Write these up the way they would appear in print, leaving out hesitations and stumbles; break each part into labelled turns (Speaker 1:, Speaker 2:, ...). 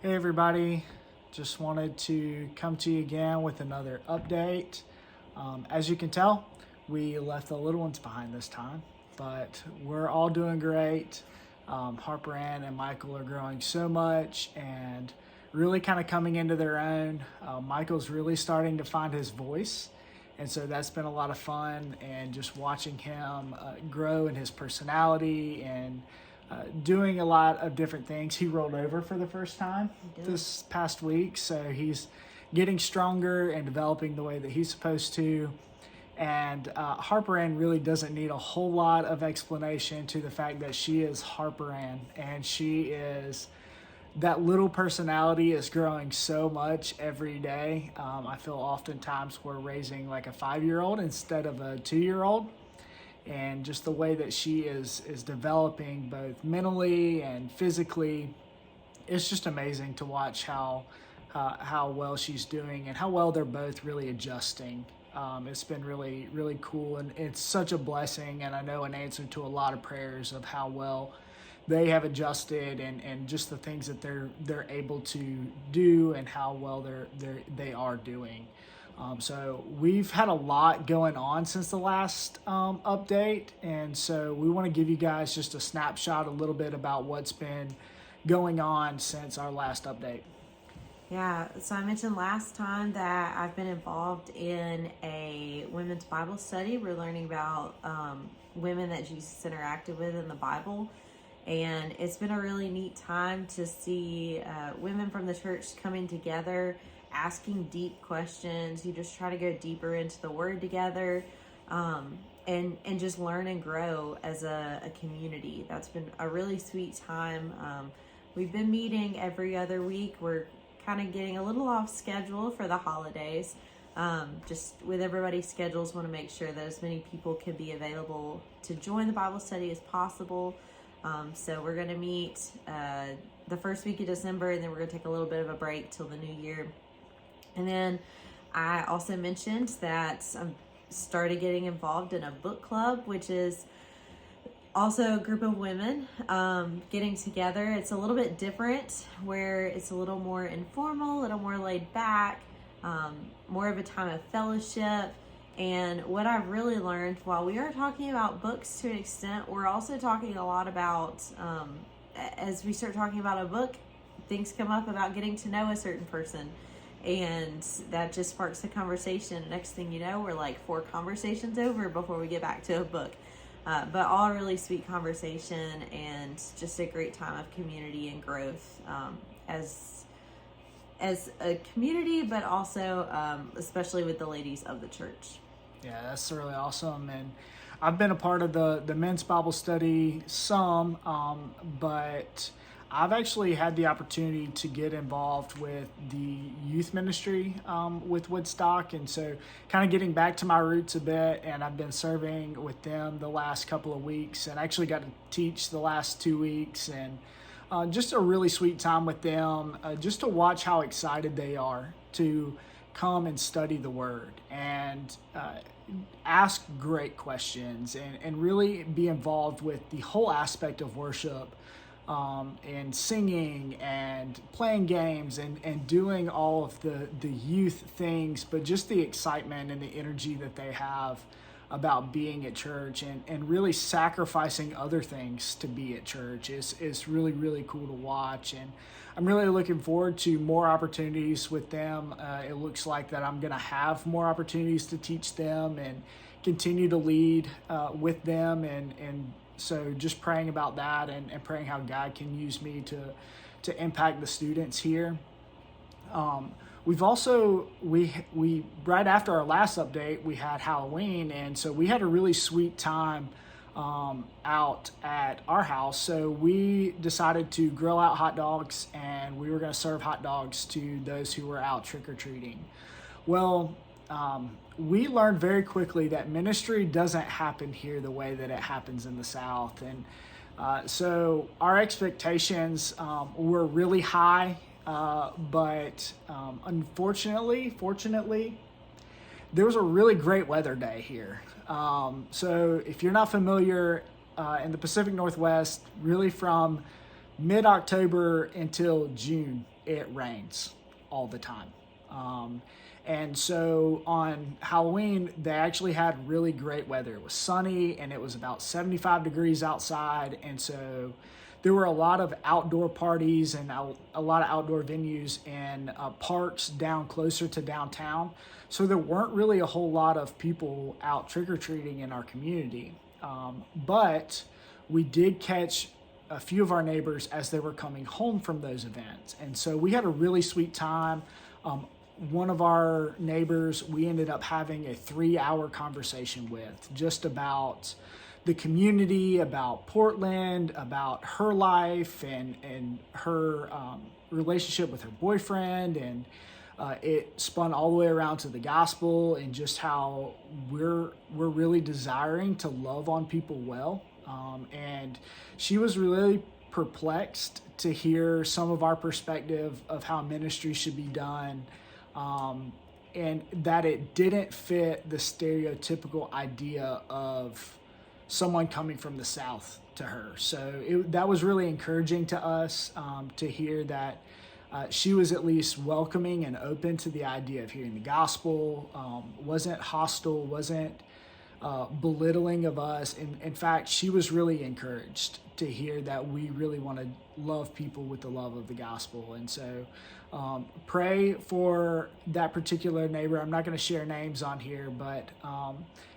Speaker 1: Hey everybody, just wanted to come to you again with another update. As you can tell, we left the little ones behind this time, but we're all doing great. Harper Ann and Michael are growing so much and really kind of coming into their own. Michael's really starting to find his voice, and so that's been a lot of fun, and just watching him grow in his personality and doing a lot of different things. He rolled over for the first time this past week, so he's getting stronger and developing the way that he's supposed to. And Harper Ann really doesn't need a whole lot of explanation to the fact that she is Harper Ann, and that little personality is growing so much every day. I feel oftentimes we're raising like a 5-year-old instead of a 2-year-old. And just the way that she is developing both mentally and physically, it's just amazing to watch how well she's doing and how well they're both really adjusting. It's been really, really cool, and it's such a blessing, and I know an answer to a lot of prayers of how well they have adjusted and just the things that they're able to do and how well they are doing. So we've had a lot going on since the last update, and so we want to give you guys just a snapshot a little bit about what's been going on since our last update.
Speaker 2: Yeah, so I mentioned last time that I've been involved in a women's Bible study. We're learning about women that Jesus interacted with in the Bible, and it's been a really neat time to see women from the church coming together, asking deep questions. You just try to go deeper into the Word together, and just learn and grow as a community. That's been a really sweet time. We've been meeting every other week. We're kind of getting a little off schedule for the holidays. Just with everybody's schedules, want to make sure that as many people can be available to join the Bible study as possible. So we're going to meet the first week of December, and then we're going to take a little bit of a break till the new year. And then I also mentioned that I'm started getting involved in a book club, which is also a group of women getting together. It's a little bit different, where it's a little more informal, a little more laid back, more of a time of fellowship. And what I've really learned, while we are talking about books to an extent, we're also talking a lot about, as we start talking about a book, things come up about getting to know a certain person. And that just sparks a conversation. Next thing you know, we're like 4 conversations over before we get back to a book. But all really sweet conversation and just a great time of community and growth as a community, but also especially with the ladies of the church.
Speaker 1: Yeah, that's really awesome. And I've been a part of the men's Bible study some, but I've actually had the opportunity to get involved with the youth ministry with Woodstock, and so kind of getting back to my roots a bit, and I've been serving with them the last couple of weeks, and actually got to teach the last 2 weeks, and just a really sweet time with them, just to watch how excited they are to come and study the Word and ask great questions and really be involved with the whole aspect of worship, and singing and playing games and doing all of the youth things, but just the excitement and the energy that they have about being at church and really sacrificing other things to be at church is really, really cool to watch. And I'm really looking forward to more opportunities with them. It looks like that I'm going to have more opportunities to teach them and continue to lead with them, and so just praying about that and praying how God can use me to impact the students here. We've also, we right after our last update, we had Halloween, and so we had a really sweet time out at our house. So we decided to grill out hot dogs, and we were going to serve hot dogs to those who were out trick-or-treating. Well, we learned very quickly that ministry doesn't happen here the way that it happens in the South. And so our expectations were really high, but fortunately, there was a really great weather day here. So if you're not familiar, in the Pacific Northwest, really from mid-October until June, it rains all the time. And so on Halloween, they actually had really great weather. It was sunny and it was about 75 degrees outside. And so there were a lot of outdoor parties and a lot of outdoor venues and parks down closer to downtown. So there weren't really a whole lot of people out trick-or-treating in our community. But we did catch a few of our neighbors as they were coming home from those events. And so we had a really sweet time. One of our neighbors, we ended up having a 3-hour conversation with just about the community, about Portland, about her life and her relationship with her boyfriend. And it spun all the way around to the gospel and just how we're really desiring to love on people well. And she was really perplexed to hear some of our perspective of how ministry should be done. And that it didn't fit the stereotypical idea of someone coming from the South to her. So that was really encouraging to us to hear that she was at least welcoming and open to the idea of hearing the gospel, wasn't hostile, wasn't belittling of us. In fact, she was really encouraged to hear that we really want to love people with the love of the gospel. And so pray for that particular neighbor. I'm not going to share names on here, but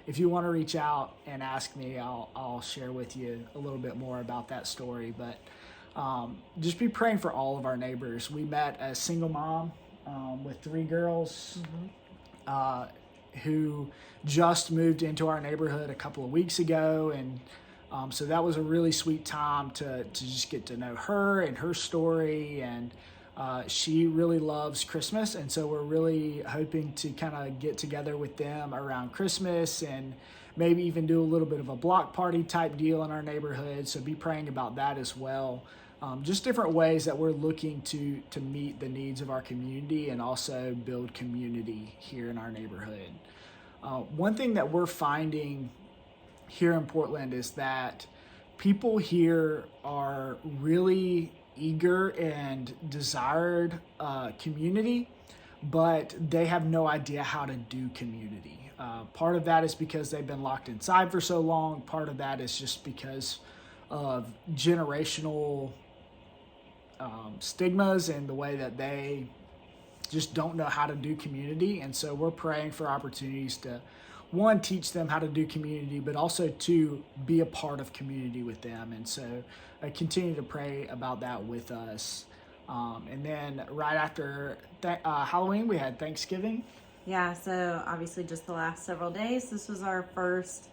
Speaker 1: if you want to reach out and ask me, I'll share with you a little bit more about that story. But just be praying for all of our neighbors. We met a single mom with 3 girls who just moved into our neighborhood a couple of weeks ago. And so that was a really sweet time to just get to know her and her story. And she really loves Christmas. And so we're really hoping to kind of get together with them around Christmas and maybe even do a little bit of a block party type deal in our neighborhood. So be praying about that as well. Just different ways that we're looking to meet the needs of our community and also build community here in our neighborhood. One thing that we're finding here in Portland is that people here are really eager and desired community, but they have no idea how to do community. Part of that is because they've been locked inside for so long. Part of that is just because of generational stigmas and the way that they just don't know how to do community. And so we're praying for opportunities to, 1, teach them how to do community, but also 2, be a part of community with them. And so continue to pray about that with us. And then right after Halloween, we had Thanksgiving.
Speaker 2: Yeah, so obviously just the last several days, this was our first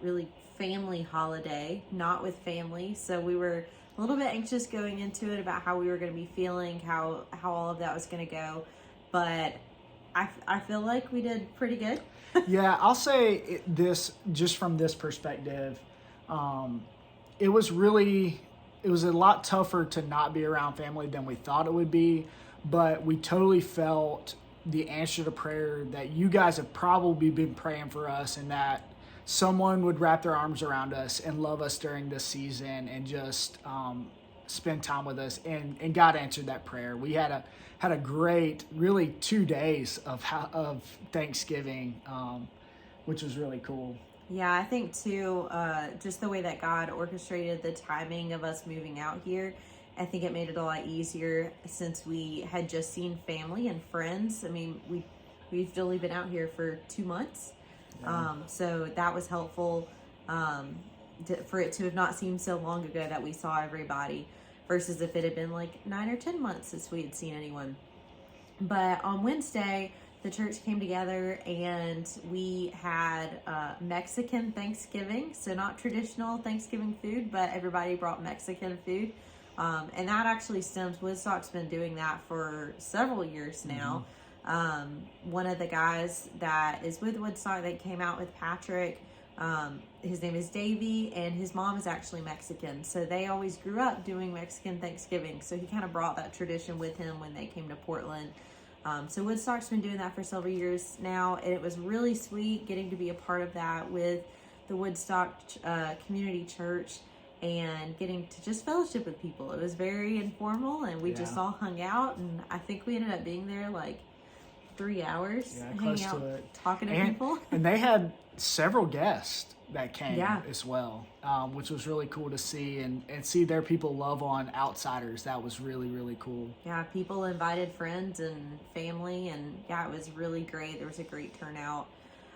Speaker 2: really family holiday, not with family. So we were a little bit anxious going into it about how we were going to be feeling, how all of that was going to go. But I feel like we did pretty good.
Speaker 1: Yeah, I'll say this just from this perspective. It was a lot tougher to not be around family than we thought it would be. But we totally felt the answer to prayer that you guys have probably been praying for us, and that someone would wrap their arms around us and love us during this season and just spend time with us. And God answered that prayer. We had a great, really 2 days of Thanksgiving, which was really cool.
Speaker 2: Yeah, I think too, just the way that God orchestrated the timing of us moving out here, I think it made it a lot easier since we had just seen family and friends. I mean, we've only been out here for 2 months. Yeah. So that was helpful for it to have not seemed so long ago that we saw everybody versus if it had been like 9 or 10 months since we had seen anyone. But on Wednesday, the church came together and we had Mexican Thanksgiving. So not traditional Thanksgiving food, but everybody brought Mexican food. And that actually stems, Woodstock's been doing that for several years now. One of the guys that is with Woodstock that came out with Patrick, his name is Davey, and his mom is actually Mexican. So they always grew up doing Mexican Thanksgiving. So he kind of brought that tradition with him when they came to Portland. So Woodstock's been doing that for several years now, and it was really sweet getting to be a part of that with the Woodstock Community Church. and getting to just fellowship with people. It was very informal, and we just
Speaker 1: Yeah.
Speaker 2: all hung out, and I think we ended up being there like 3 hours,
Speaker 1: Yeah,
Speaker 2: hanging
Speaker 1: close
Speaker 2: out,
Speaker 1: to it.
Speaker 2: talking to
Speaker 1: And,
Speaker 2: people.
Speaker 1: and they had several guests that came
Speaker 2: Yeah.
Speaker 1: as well, which was really cool to see, and see their people love on outsiders. That was really, really cool.
Speaker 2: Yeah, people invited friends and family, and yeah, it was really great. There was a great turnout.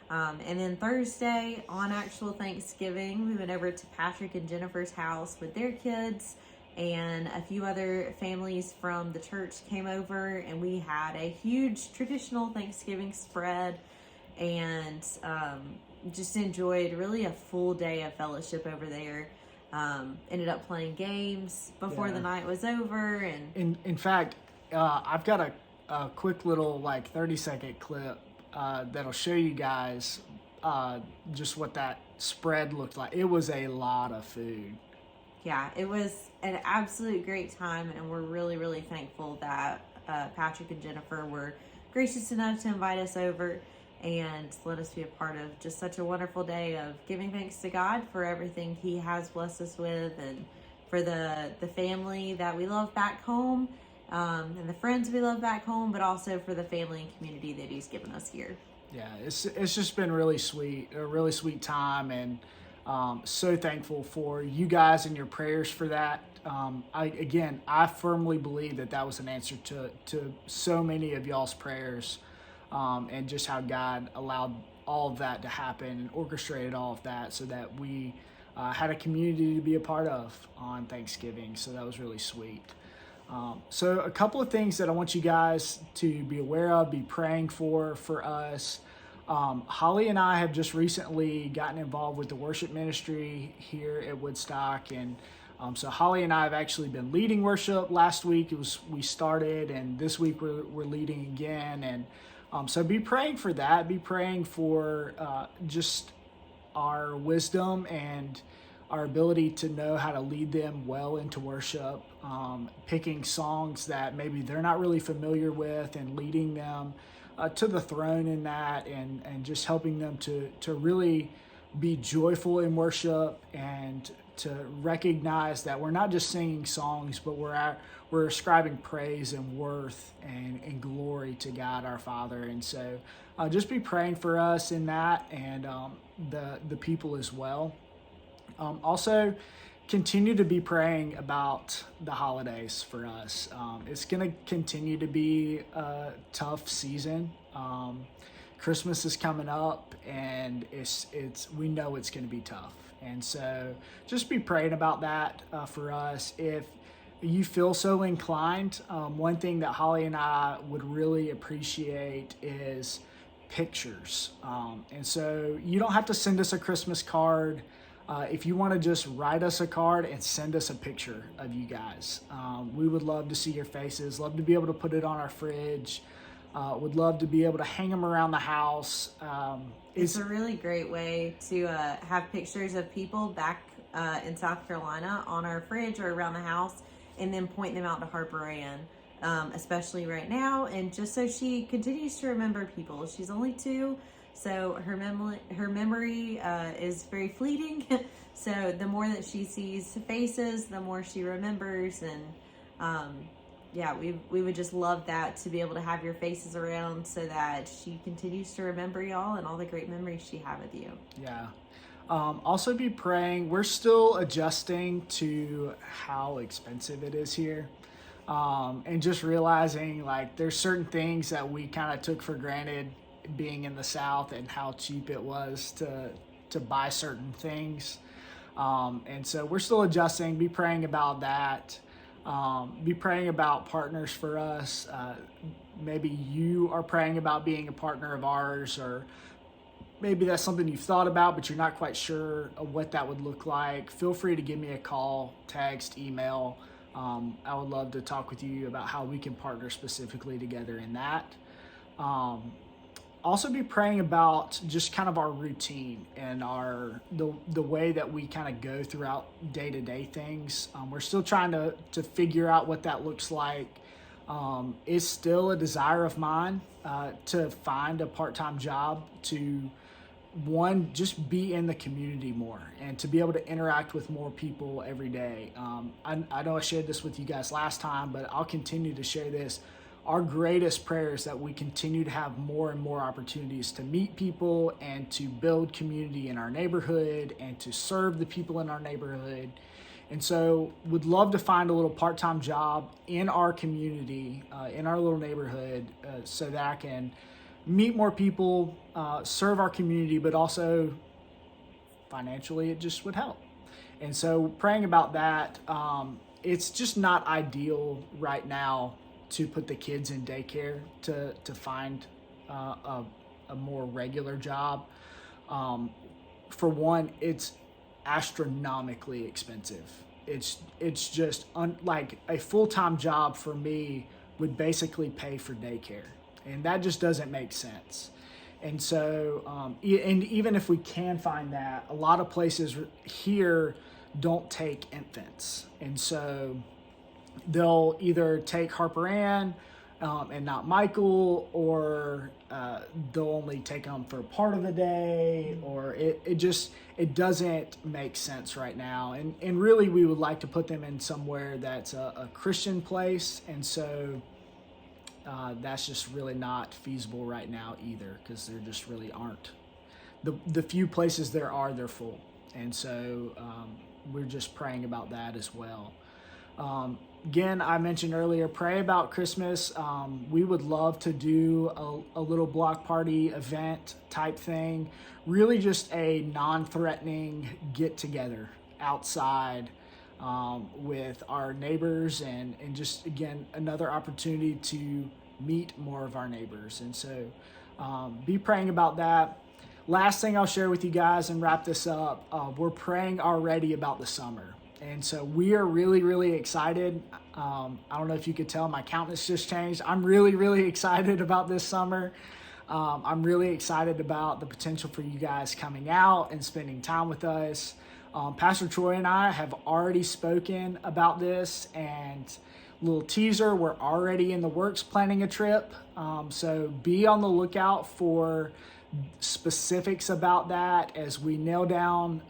Speaker 2: And then Thursday, on actual Thanksgiving, we went over to Patrick and Jennifer's house with their kids, and a few other families from the church came over, and we had a huge traditional Thanksgiving spread, and just enjoyed really a full day of fellowship over there. Ended up playing games before
Speaker 1: Yeah.
Speaker 2: the night was over, and
Speaker 1: In fact, I've got a quick little like 30-second clip that'll show you guys just what that spread looked like. It was a lot of food.
Speaker 2: yeah, it was an absolute great time, and we're really, really thankful that Patrick and Jennifer were gracious enough to invite us over and let us be a part of just such a wonderful day of giving thanks to God for everything He has blessed us with, and for the family that we love back home, and the friends we love back home, but also for the family and community that He's given us here.
Speaker 1: Yeah, it's just been really sweet, a really sweet time, and so thankful for you guys and your prayers for that. I firmly believe that was an answer to so many of y'all's prayers, and just how God allowed all of that to happen and orchestrated all of that so that we had a community to be a part of on Thanksgiving. So that was really sweet. So a couple of things that I want you guys to be aware of, be praying for us. Holly and I have just recently gotten involved with the worship ministry here at Woodstock, and so Holly and I have actually been leading worship. Last week we started, and this week we're leading again, and so be praying for that. Be praying for just our wisdom and our ability to know how to lead them well into worship, picking songs that maybe they're not really familiar with and leading them to the throne in that, and just helping them to really be joyful in worship, and to recognize that we're not just singing songs, but we're ascribing praise and worth and glory to God our Father. And so just be praying for us in that, and the people as well. Also, continue to be praying about the holidays for us. It's going to continue to be a tough season. Christmas is coming up, and we know it's going to be tough. And so just be praying about that for us. If you feel so inclined, one thing that Holly and I would really appreciate is pictures. And so you don't have to send us a Christmas card. If you want to just write us a card and send us a picture of you guys, we would love to see your faces, love to be able to put it on our fridge, would love to be able to hang them around the house.
Speaker 2: It's a really great way to have pictures of people back in South Carolina on our fridge or around the house, and then point them out to Harper Ann, especially right now, and just so she continues to remember people. She's only 2. So her memory is very fleeting. So the more that she sees faces, the more she remembers. And yeah, we would just love that, to be able to have your faces around so that she continues to remember y'all and all the great memories she had with you.
Speaker 1: Yeah. Also be praying. We're still adjusting to how expensive it is here. And just realizing like there's certain things that we kind of took for granted being in the South, and how cheap it was to buy certain things. And so we're still adjusting. Be praying about that. Be praying about partners for us. Maybe you are praying about being a partner of ours, or maybe that's something you've thought about, but you're not quite sure of what that would look like. Feel free to give me a call, text, email. I would love to talk with you about how we can partner specifically together in that. Also be praying about just kind of our routine and the way that we kind of go throughout day-to-day things. We're still trying to figure out what that looks like. It's still a desire of mine to find a part-time job to one, just be in the community more and to be able to interact with more people every day. I know I shared this with you guys last time, but I'll continue to share this. Our greatest prayer is that we continue to have more and more opportunities to meet people and to build community in our neighborhood and to serve the people in our neighborhood. And so would love to find a little part-time job in our community, in our little neighborhood, so that I can meet more people, serve our community, but also financially it just would help. And so praying about that. It's just not ideal right now to put the kids in daycare to find a more regular job. For one, it's astronomically expensive. It's just like a full-time job for me would basically pay for daycare, and that just doesn't make sense. And so, and even if we can find that, a lot of places here don't take infants, and so they'll either take Harper Ann and not Michael, or they'll only take them for part of the day, or it doesn't make sense right now. And really we would like to put them in somewhere that's a Christian place, and so that's just really not feasible right now either, because there just really aren't. The few places there are, they're full, and so we're just praying about that as well. Again, I mentioned earlier, pray about Christmas. We would love to do a little block party event type thing. Really just a non-threatening get together outside with our neighbors, and just, again, another opportunity to meet more of our neighbors. And so be praying about that. Last thing I'll share with you guys and wrap this up, we're praying already about the summer. And so we are really, really excited. I don't know if you could tell, my countenance just changed. I'm really, really excited about this summer. I'm really excited about the potential for you guys coming out and spending time with us. Pastor Troy and I have already spoken about this, and little teaser, we're already in the works planning a trip. So be on the lookout for specifics about that as we nail down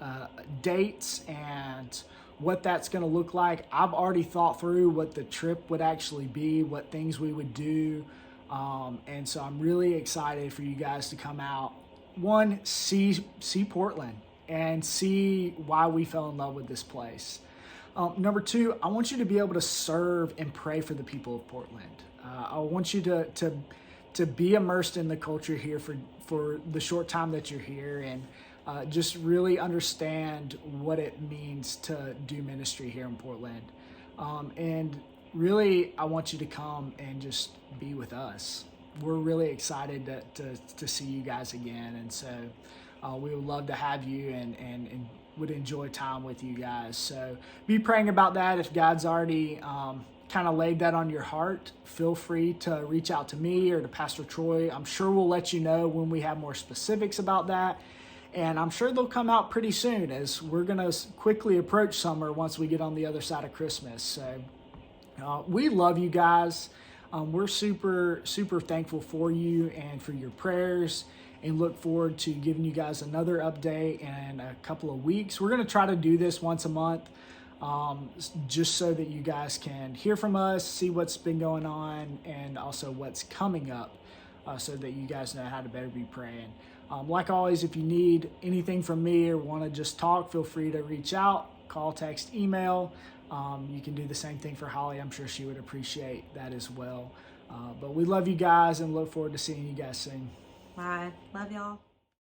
Speaker 1: dates and what that's going to look like. I've already thought through what the trip would actually be, what things we would do. And so I'm really excited for you guys to come out. One, see Portland and see why we fell in love with this place. Number two, I want you to be able to serve and pray for the people of Portland. I want you to be immersed in the culture here for the short time that you're here, and just really understand what it means to do ministry here in Portland. And really, I want you to come and just be with us. We're really excited to see you guys again. And so we would love to have you and would enjoy time with you guys. So be praying about that. If God's already kind of laid that on your heart, feel free to reach out to me or to Pastor Troy. I'm sure we'll let you know when we have more specifics about that. And I'm sure they'll come out pretty soon, as we're going to quickly approach summer once we get on the other side of Christmas. So we love you guys. We're super, super thankful for you and for your prayers, and look forward to giving you guys another update in a couple of weeks. We're going to try to do this once a month, just so that you guys can hear from us, see what's been going on, and also what's coming up, so that you guys know how to better be praying. Like always, if you need anything from me or want to just talk, feel free to reach out, call, text, email. You can do the same thing for Holly. I'm sure she would appreciate that as well. But we love you guys and look forward to seeing you guys soon.
Speaker 2: Bye. Love y'all.